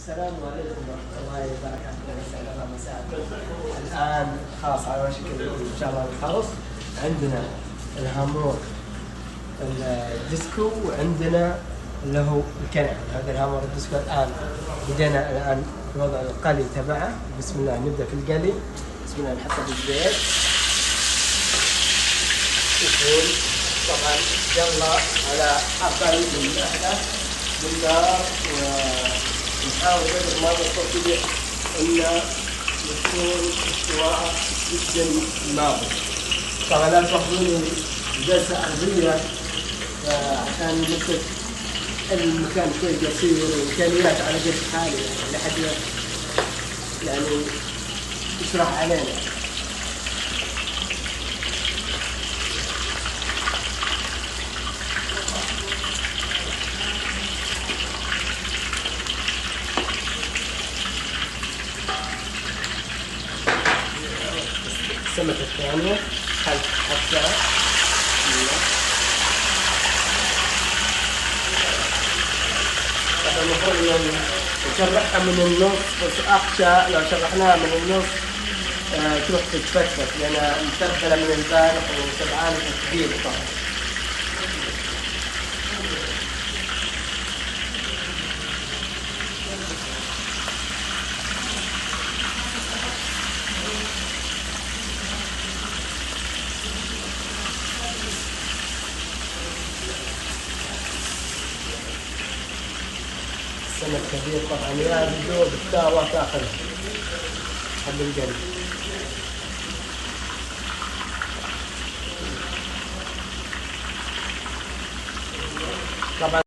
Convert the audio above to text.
السلام عليكم ورحمة الله وبركاته. يسعد الله مساءكم. الآن خلاص على وشك إن شاء الله نخلص. عندنا الهامور الديسكو وعندنا اللي هو الكنع. هذا الهامور الديسكو الآن بدينا الآن وضع القلي تبعه. بسم الله نبدأ في القلي. بسم الله نحطه بالزيت يكون طبعا يلا على أقل من أحدى بالنار، ونحاول قدر ما نستطيع أن يكون استواء جدا ناضج. طبعا لا تاخذوني جلسة أرضية عشان نمسك المكان كيف يصير والإمكانيات على قد حالي، يعني لحد يعني يشرح علينا. السمكة الثانية حتى المفروض ان نشرحها من النص، بس اخشى لو شرحناها من النص تروح تتفتفت لانها متبلة من البارح وسبعانة كبير طبعا. السمك كبير طبعا يا بدو بالتاوة تاخذ حب القلب. طبعا